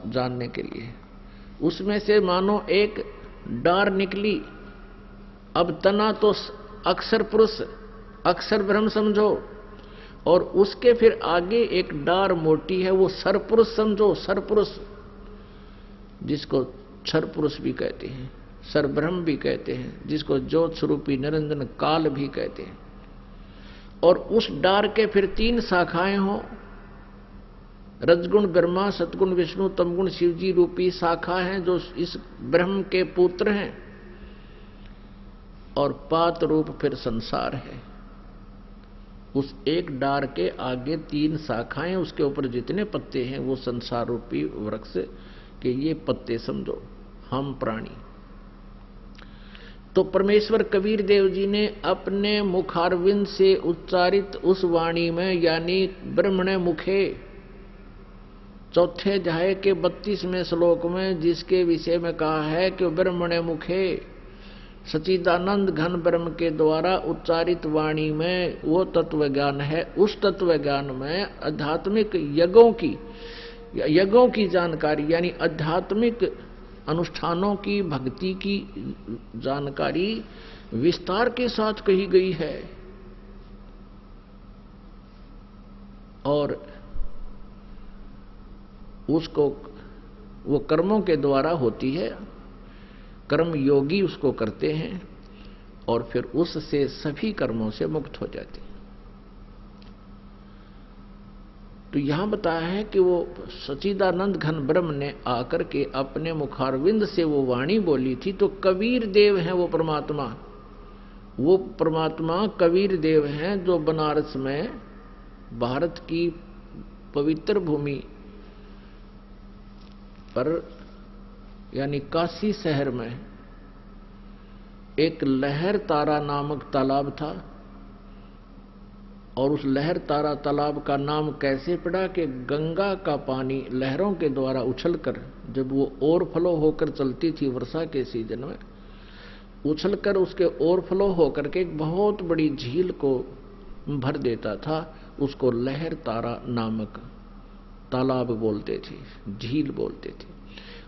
जानने के लिए। उसमें से मानो एक डार निकली, अब तना तो अक्षर पुरुष, अक्षर ब्रह्म समझो, और उसके फिर आगे एक डार मोटी है, वो सरपुरुष समझो, सरपुरुष, जिसको क्षर पुरुष भी कहते हैं, सरब्रह्म भी कहते हैं, जिसको ज्योत स्वरूपी निरंजन काल भी कहते हैं। और उस डार के फिर 3 शाखाएं हो, रजगुण ब्रह्मा, सतगुण विष्णु, तमगुण शिव जी रूपी शाखा हैं जो इस ब्रह्म के पुत्र हैं। और पात रूप फिर संसार है। उस एक डार के आगे 3 शाखाएं, उसके ऊपर जितने पत्ते हैं वो संसार रूपी वृक्ष के ये पत्ते समझो, हम प्राणी। तो परमेश्वर कबीर देव जी ने अपने मुखारविंद से उच्चारित उस वाणी में, यानी ब्रह्मणे मुखे, चौथे अध्याय के 32वें श्लोक में जिसके विषय में कहा है कि ब्रह्मणे मुखे सच्चिदानंद घन ब्रह्म के द्वारा उच्चारित वाणी में वो तत्व ज्ञान है। उस तत्व ज्ञान में आध्यात्मिक यज्ञों की जानकारी यानी आध्यात्मिक अनुष्ठानों की, भक्ति की जानकारी विस्तार के साथ कही गई है। और उसको वो कर्मों के द्वारा होती है, कर्म योगी उसको करते हैं और फिर उससे सभी कर्मों से मुक्त हो जाते हैं। तो यहां बताया है कि वो सच्चिदानंद घन ब्रह्म ने आकर के अपने मुखारविंद से वो वाणी बोली थी। तो कबीर देव हैं वो परमात्मा कबीर देव हैं जो बनारस में, भारत की पवित्र भूमि पर यानी काशी शहर में एक लहर तारा नामक तालाब था। और उस लहर तारा तालाब का नाम कैसे पड़ा कि गंगा का पानी लहरों के द्वारा उछलकर, जब वो ओवरफ्लो होकर चलती थी वर्षा के सीजन में, उछलकर उसके ओवरफ्लो होकर के एक बहुत बड़ी झील को भर देता था। उसको लहर तारा नामक तालाब बोलते थे, झील बोलते थे।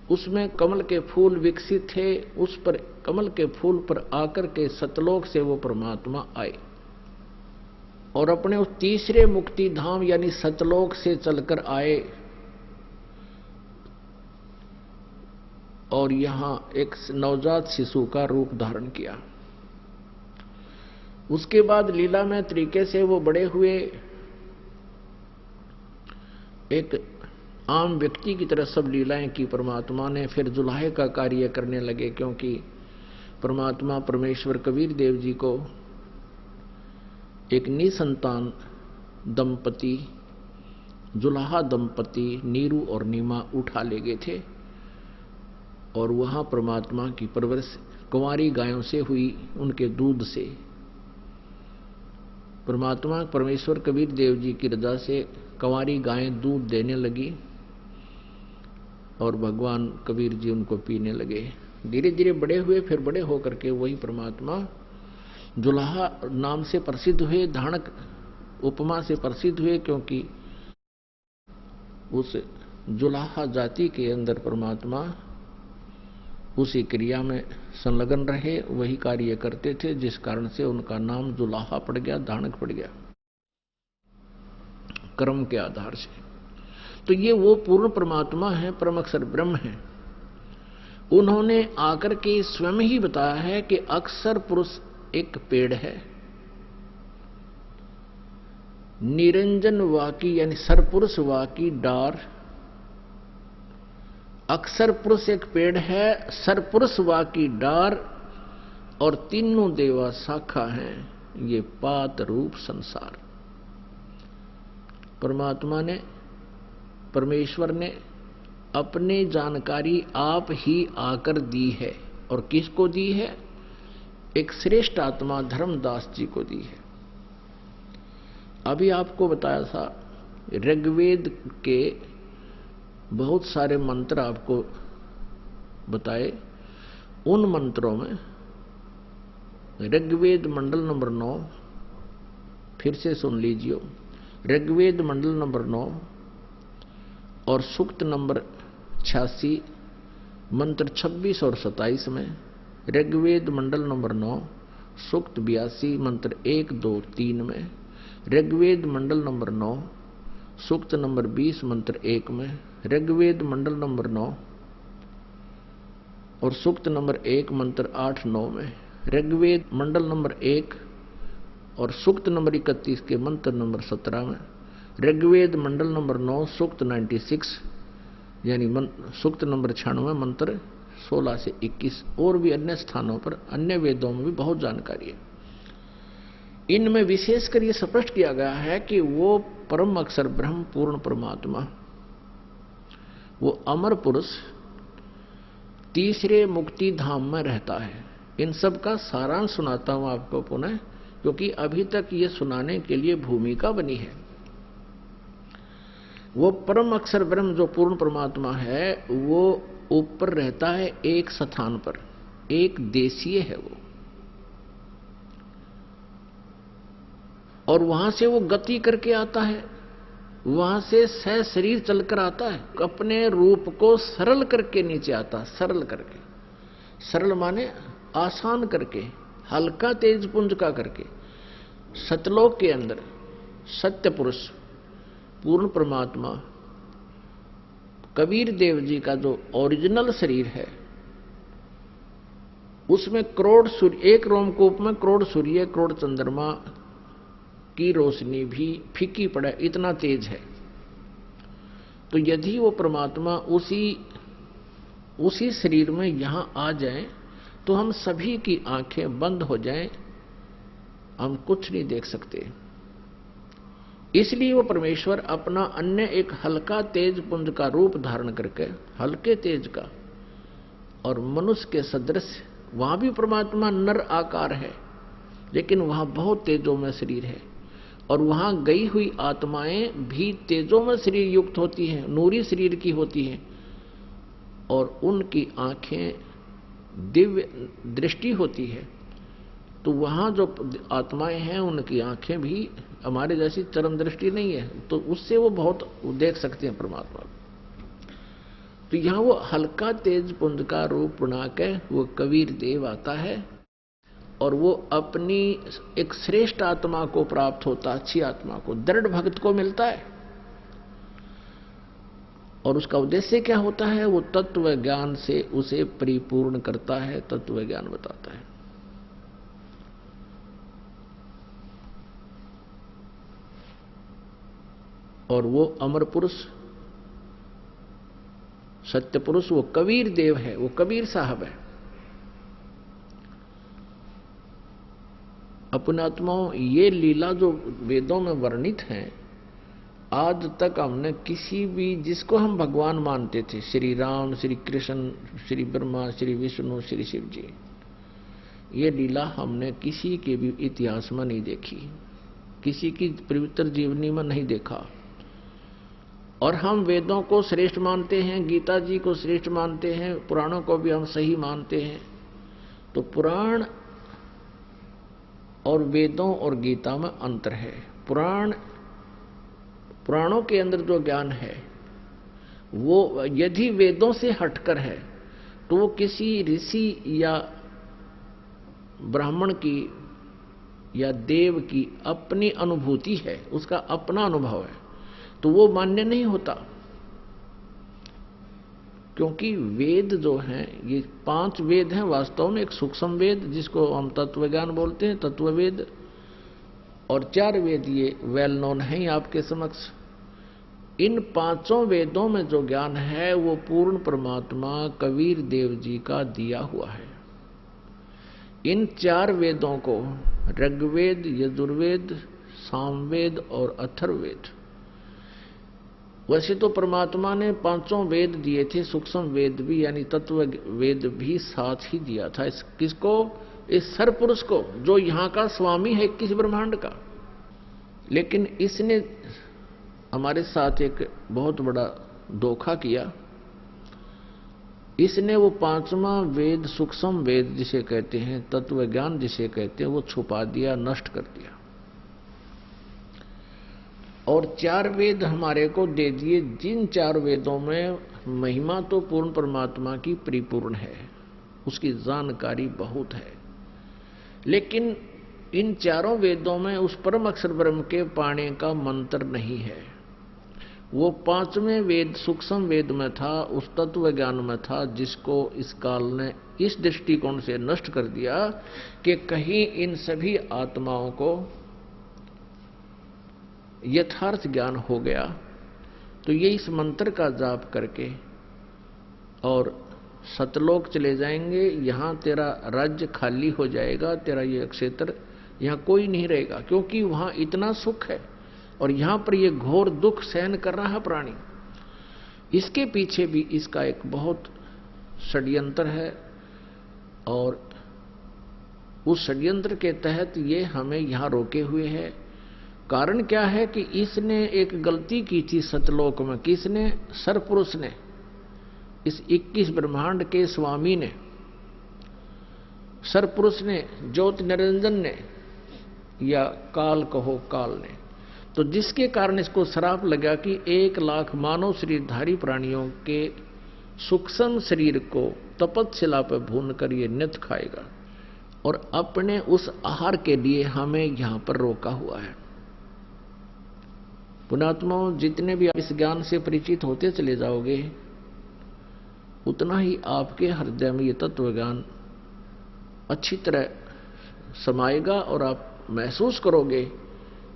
उसमें कमल के फूल विकसित थे। उस पर कमल के फूल पर आकर के सतलोक से वो परमात्मा आए और अपने उस तीसरे मुक्ति धाम यानी सतलोक से चलकर आए और यहां एक नवजात शिशु का रूप धारण किया। उसके बाद लीला में तरीके से वो बड़े हुए, एक आम व्यक्ति की तरह सब लीलाएं की परमात्मा ने। फिर जुलाहे का कार्य करने लगे, क्योंकि परमात्मा परमेश्वर कबीर देव जी को एक निसंतान दंपति, जुलाहा दंपति नीरू और नीमा उठा ले गए थे और वहां परमात्मा की परवरिश कुंवारी गायों से हुई, उनके दूध से। परमात्मा परमेश्वर कबीर देव जी की रजा से कुंवारी गायें दूध देने लगी और भगवान कबीर जी उनको पीने लगे। धीरे धीरे बड़े हुए, फिर बड़े होकर के वही परमात्मा जुलाहा नाम से प्रसिद्ध हुए, धानक उपमा से प्रसिद्ध हुए, क्योंकि उस जुलाहा जाति के अंदर परमात्मा उसी क्रिया में संलग्न रहे, वही कार्य करते थे, जिस कारण से उनका नाम जुलाहा पड़ गया, धानक पड़ गया कर्म के आधार से। तो ये वो पूर्ण परमात्मा है, परम अक्षर ब्रह्म है। उन्होंने आकर के स्वयं ही बताया है कि अक्षर पुरुष एक पेड़ है, निरंजन वाकी यानी सरपुरुष वाकी डार। अक्षर पुरुष एक पेड़ है, सरपुरुष वाकी डार और तीनों देवा शाखा हैं, ये पात रूप संसार। परमात्मा ने, परमेश्वर ने अपनी जानकारी आप ही आकर दी है। और किसको दी है? एक श्रेष्ठ आत्मा धर्मदास जी को दी है। अभी आपको बताया था ऋग्वेद के बहुत सारे मंत्र आपको बताए। उन मंत्रों में ऋग्वेद मंडल नंबर 9 फिर से सुन लीजिए। ऋग्वेद मंडल नंबर 9 और सूक्त नंबर 86 मंत्र 26 और 27 में, ऋग्वेद मंडल नंबर 9 सूक्त 82 मंत्र 1, 2, 3 में, ऋग्वेद मंडल नंबर 9 सूक्त नंबर 20 मंत्र 1 में, ऋग्वेद मंडल नंबर 9 और सूक्त नंबर 1 मंत्र 8, 9 में, ऋग्वेद मंडल नंबर 1 और सूक्त नंबर 31 के मंत्र नंबर 17 में, ऋग्वेद मंडल नंबर 9 सूक्त 96 यानी सूक्त नंबर 96 मंत्र 16 से 21 और भी अन्य स्थानों पर, अन्य वेदों में भी बहुत जानकारी है। इनमें विशेषकर यह स्पष्ट किया गया है कि वो परम अक्षर ब्रह्म पूर्ण परमात्मा, वो अमर पुरुष तीसरे मुक्ति धाम में रहता है। इन सब का सारांश सुनाता हूं आपको पुनः, क्योंकि अभी तक ये सुनाने के लिए भूमिका बनी है। वो परम अक्षर ब्रह्म जो पूर्ण परमात्मा है, वो ऊपर रहता है एक स्थान पर, एक देशीय है वो। और वहां से वो गति करके आता है, वहां से सह शरीर चलकर आता है, अपने रूप को सरल करके नीचे आता, सरल करके। सरल माने आसान करके, हल्का तेज पुंज का करके। सतलोक के अंदर सत्य पुरुष पूर्ण परमात्मा कबीर देव जी का जो ओरिजिनल शरीर है, उसमें करोड़ सूर्य, एक रोमकूप में करोड़ सूर्य करोड़ चंद्रमा की रोशनी भी फीकी पड़े, इतना तेज है। तो यदि वो परमात्मा उसी शरीर में यहां आ जाए तो हम सभी की आंखें बंद हो जाएं, हम कुछ नहीं देख सकते। इसलिए वो परमेश्वर अपना अन्य एक हल्का तेज पुंज का रूप धारण करके, हल्के तेज का और मनुष्य के सदृश, वहां भी परमात्मा नर आकार है लेकिन वहां बहुत तेजों में शरीर है, और वहां गई हुई आत्माएं भी तेजों में शरीर युक्त होती हैं, नूरी शरीर की होती हैं, और उनकी आंखें दिव्य दृष्टि होती है। तो वहां जो आत्माएं हैं उनकी आंखें भी हमारे जैसी चरम दृष्टि नहीं है, तो उससे वो बहुत देख सकते हैं परमात्मा। तो यहां वो हल्का तेज पुंज का रूप बना के वो कबीर देव आता है, और वो अपनी एक श्रेष्ठ आत्मा को प्राप्त होता, अच्छी आत्मा को, दृढ़ भक्त को मिलता है। और उसका उद्देश्य क्या होता है? वो तत्व ज्ञान से उसे परिपूर्ण करता है, तत्व ज्ञान बताता है। और वो अमर पुरुष, सत्य पुरुष, वो कबीर देव है, वो कबीर साहब है। अपनात्माओं, ये लीला जो वेदों में वर्णित है, आज तक हमने किसी भी, जिसको हम भगवान मानते थे, श्री राम, श्री कृष्ण, श्री ब्रह्मा, श्री विष्णु, श्री शिव जी, ये लीला हमने किसी के भी इतिहास में नहीं देखी, किसी की पवित्र जीवनी में नहीं देखा। और हम वेदों को श्रेष्ठ मानते हैं, गीता जी को श्रेष्ठ मानते हैं, पुराणों को भी हम सही मानते हैं। तो पुराण और वेदों और गीता में अंतर है। पुराणों के अंदर जो ज्ञान है वो यदि वेदों से हटकर है तो वो किसी ऋषि या ब्राह्मण की या देव की अपनी अनुभूति है, उसका अपना अनुभव है, तो वो मान्य नहीं होता। क्योंकि वेद जो हैं, ये 5 वेद हैं वास्तव में। एक सूक्ष्म वेद जिसको हम तत्व ज्ञान बोलते हैं, तत्व वेद, और 4 वेद ये वेल नोन हैं आपके समक्ष। इन 5 वेदों में जो ज्ञान है वो पूर्ण परमात्मा कबीर देव जी का दिया हुआ है। इन 4 वेदों को ऋग्वेद, यजुर्वेद, सामवेद और अथर्ववेद, वैसे तो परमात्मा ने 5 वेद दिए थे, सूक्ष्म वेद भी यानी तत्व वेद भी साथ ही दिया था। किसको? इस सरपुरुष को, जो यहाँ का स्वामी है 21 ब्रह्मांड का। लेकिन इसने हमारे साथ एक बहुत बड़ा धोखा किया। इसने वो 5वां वेद, सूक्ष्म वेद जिसे कहते हैं, तत्व ज्ञान जिसे कहते हैं, वो छुपा दिया, नष्ट कर दिया। और 4 वेद हमारे को दे दिए, जिन 4 वेदों में महिमा तो पूर्ण परमात्मा की परिपूर्ण है, उसकी जानकारी बहुत है। लेकिन इन 4 वेदों में उस परम अक्षर ब्रह्म के पाने का मंत्र नहीं है। वो 5वें वेद सूक्ष्म वेद में था, उस तत्व ज्ञान में था, जिसको इस काल ने इस दृष्टिकोण से नष्ट कर दिया कि कहीं इन सभी आत्माओं को यथार्थ ज्ञान हो गया तो ये इस मंत्र का जाप करके और सतलोक चले जाएंगे, यहां तेरा राज्य खाली हो जाएगा, तेरा ये क्षेत्र, यहां कोई नहीं रहेगा, क्योंकि वहां इतना सुख है और यहां पर ये घोर दुख सहन कर रहा प्राणी। इसके पीछे भी इसका एक बहुत षड्यंत्र है, और उस षड्यंत्र के तहत ये हमें यहां रोके हुए है। कारण क्या है कि इसने एक गलती की थी सतलोक में। किसने? सरपुरुष ने, इस 21 ब्रह्मांड के स्वामी ने, सरपुरुष ने, ज्योति निरंजन ने या काल कहो काल ने, तो जिसके कारण इसको श्राप लगा कि 1,00,000 मानव शरीरधारी प्राणियों के सूक्ष्म शरीर को तपतशिला पर भून कर ये नित खाएगा, और अपने उस आहार के लिए हमें यहां पर रोका हुआ है। पुण्यात्माओं, जितने भी आप इस ज्ञान से परिचित होते चले जाओगे, उतना ही आपके हृदय में ये तत्व ज्ञान अच्छी तरह समाएगा और आप महसूस करोगे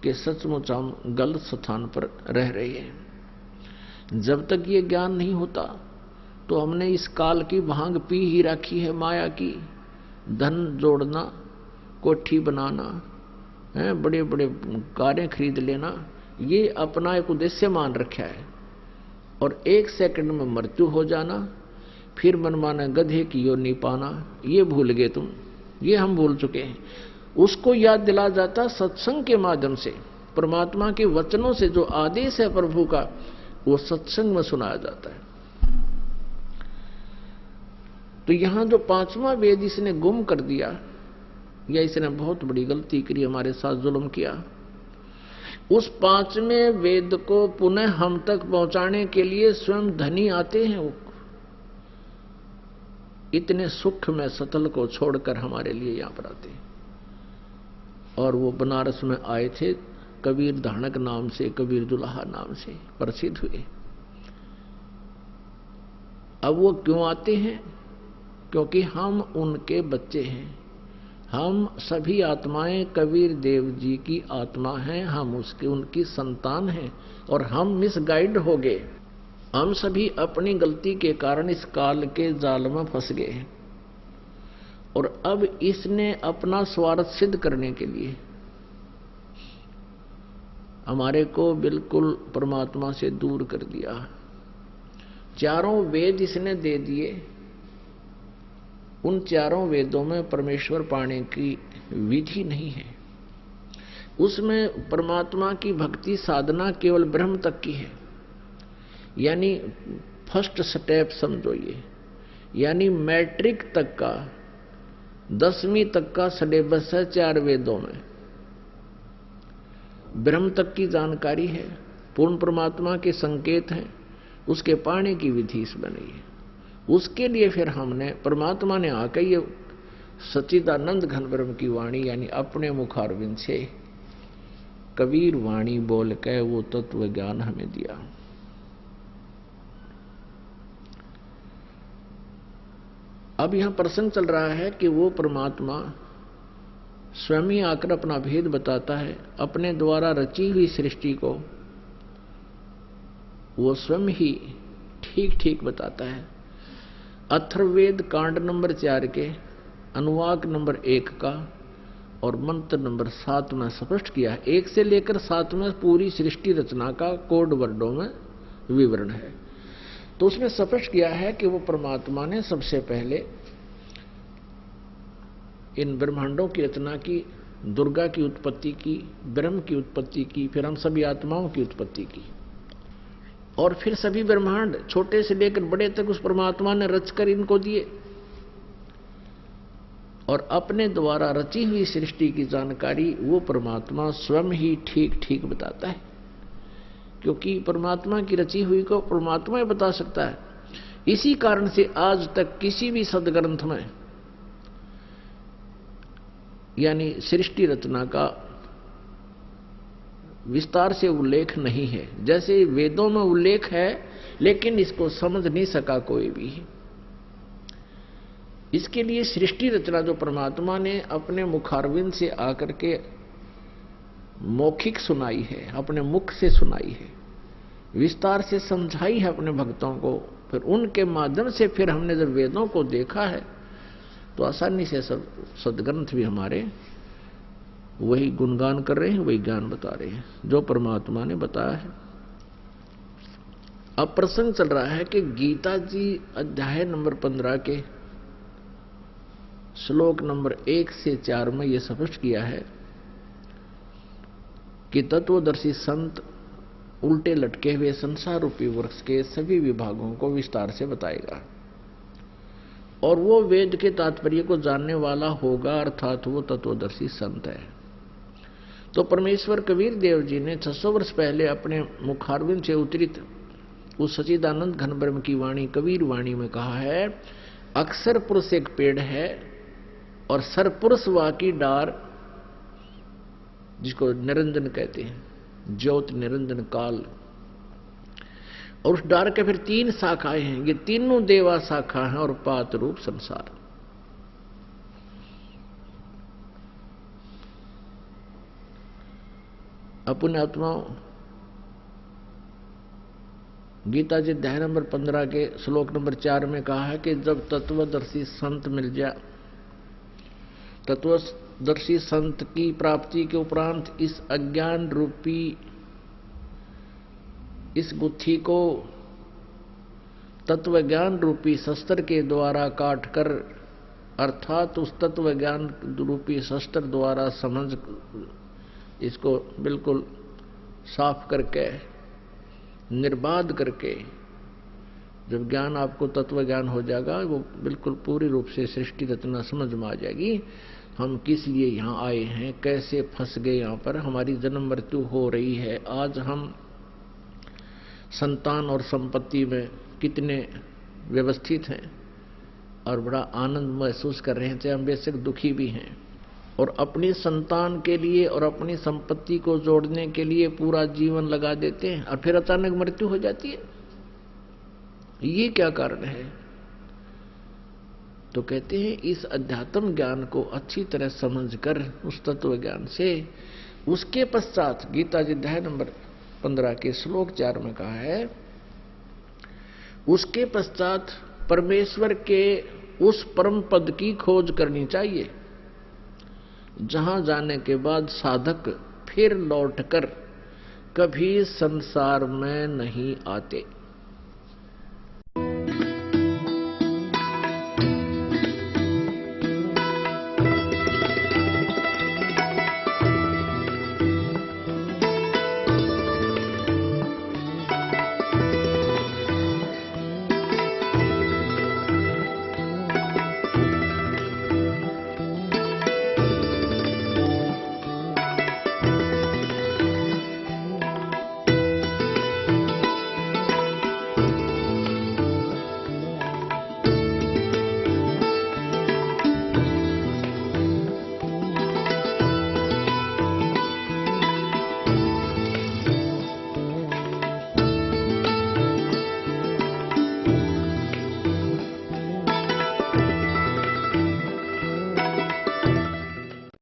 कि सचमुच हम गलत स्थान पर रह रहे हैं। जब तक ये ज्ञान नहीं होता तो हमने इस काल की भांग पी ही रखी है, माया की। धन जोड़ना, कोठी बनाना है, बड़े बड़े कारें खरीद लेना, ये अपना एक उद्देश्य मान रखा है, और 1 सेकंड में मृत्यु हो जाना, फिर मनमाना गधे की योनि पाना, ये भूल गए तुम, ये हम भूल चुके हैं। उसको याद दिला जाता सत्संग के माध्यम से, परमात्मा के वचनों से जो आदेश है प्रभु का, वो सत्संग में सुनाया जाता है। तो यहां जो 5वां वेद इसने गुम कर दिया, या इसने बहुत बड़ी गलती करी, हमारे साथ जुल्म किया, उस 5वें वेद को पुनः हम तक पहुंचाने के लिए स्वयं धनी आते हैं, वो इतने सुख में सतल को छोड़कर हमारे लिए यहां पर आते हैं। और वो बनारस में आए थे कबीर धानक नाम से, कबीर दुल्हा नाम से प्रसिद्ध हुए। अब वो क्यों आते हैं? क्योंकि हम उनके बच्चे हैं। हम सभी आत्माएं कबीर देव जी की आत्मा हैं, हम उसके उनकी संतान हैं, और हम मिसगाइड हो गए। हम सभी अपनी गलती के कारण इस काल के जाल में फंस गए हैं, और अब इसने अपना स्वार्थ सिद्ध करने के लिए हमारे को बिल्कुल परमात्मा से दूर कर दिया। 4 वेद इसने दे दिए, उन 4 वेदों में परमेश्वर पाने की विधि नहीं है। उसमें परमात्मा की भक्ति साधना केवल ब्रह्म तक की है, यानी फर्स्ट स्टेप समझो ये, यानी मैट्रिक तक का, 10वीं तक का सिलेबस है 4 वेदों में। ब्रह्म तक की जानकारी है, पूर्ण परमात्मा के संकेत हैं, उसके पाने की विधि इसमें नहीं है। उसके लिए फिर हमने, परमात्मा ने आकर ये सच्चिदानंद घन ब्रह्म की वाणी, यानी अपने मुखारविंद से कबीर वाणी बोल के वो तत्व ज्ञान हमें दिया। अब यहां प्रसंग चल रहा है कि वो परमात्मा स्वयं ही आकर अपना भेद बताता है, अपने द्वारा रची हुई सृष्टि को वो स्वयं ही ठीक ठीक बताता है। अथर्ववेद कांड नंबर 4 के अनुवाक नंबर 1 का और मंत्र नंबर 7 में स्पष्ट किया है। 1 से लेकर 7 में पूरी सृष्टि रचना का कोड वर्डों में विवरण है। तो उसमें स्पष्ट किया है कि वो परमात्मा ने सबसे पहले इन ब्रह्मांडों की रचना की, दुर्गा की उत्पत्ति की, ब्रह्म की उत्पत्ति की, फिर हम सभी आत्माओं की उत्पत्ति की, और फिर सभी ब्रह्मांड छोटे से लेकर बड़े तक उस परमात्मा ने रचकर इनको दिए, और अपने द्वारा रची हुई सृष्टि की जानकारी वो परमात्मा स्वयं ही ठीक ठीक बताता है, क्योंकि परमात्मा की रची हुई को परमात्मा ही बता सकता है। इसी कारण से आज तक किसी भी सदग्रंथ में, यानी सृष्टि रचना का विस्तार से उल्लेख नहीं है। जैसे वेदों में उल्लेख है, लेकिन इसको समझ नहीं सका कोई भी। इसके लिए सृष्टि रचना जो परमात्मा ने अपने मुखारविंद से आकर के मौखिक सुनाई है, अपने मुख से सुनाई है, विस्तार से समझाई है अपने भक्तों को, फिर उनके माध्यम से फिर हमने जब वेदों को देखा है तो आसानी से सब सदग्रंथ भी हमारे वही गुणगान कर रहे हैं, वही ज्ञान बता रहे हैं जो परमात्मा ने बताया है। अब प्रसंग चल रहा है कि गीता जी अध्याय नंबर 15 के श्लोक नंबर 1 से 4 में यह स्पष्ट किया है कि तत्वदर्शी संत उल्टे लटके हुए संसार रूपी वृक्ष के सभी विभागों को विस्तार से बताएगा, और वो वेद के तात्पर्य को जानने वाला होगा, अर्थात वो तत्वदर्शी संत है। तो परमेश्वर कबीर देव जी ने 600 वर्ष पहले अपने मुखारविंद से उतरित उस सच्चिदानंद घन ब्रह्म की वाणी कबीर वाणी में कहा है, अक्षर पुरुष एक पेड़ है और सरपुरुष वा की डार, जिसको निरंजन कहते हैं, ज्योत निरंजन काल। और उस डार के फिर 3 शाखाएं हैं, ये तीनों देवा शाखा हैं और पात रूप संसार। अपने आत्माओं, गीता जी अध्याय नंबर 15 के श्लोक नंबर 4 में कहा है कि जब तत्वदर्शी संत मिल जाए, तत्वदर्शी संत की प्राप्ति के उपरांत इस अज्ञान रूपी इस गुत्थी को तत्वज्ञान रूपी शस्त्र के द्वारा काटकर, अर्थात उस तत्वज्ञान रूपी शस्त्र द्वारा समझ इसको बिल्कुल साफ करके निर्बाध करके, जब ज्ञान आपको तत्व ज्ञान हो जाएगा, वो बिल्कुल पूरी रूप से सृष्टि रचना समझ में आ जाएगी। हम किस लिए यहाँ आए हैं, कैसे फंस गए यहाँ पर, हमारी जन्म मृत्यु हो रही है, आज हम संतान और संपत्ति में कितने व्यवस्थित हैं और बड़ा आनंद महसूस कर रहे हैं, चाहे हम बेशक दुखी भी हैं, और अपनी संतान के लिए और अपनी संपत्ति को जोड़ने के लिए पूरा जीवन लगा देते हैं और फिर अचानक मृत्यु हो जाती है। ये क्या कारण है? तो कहते हैं इस अध्यात्म ज्ञान को अच्छी तरह समझकर उस तत्व ज्ञान से, उसके पश्चात गीता जी अध्याय नंबर 15 के श्लोक 4 में कहा है, उसके पश्चात परमेश्वर के उस परम पद की खोज करनी चाहिए, जहां जाने के बाद साधक फिर लौटकर कभी संसार में नहीं आते।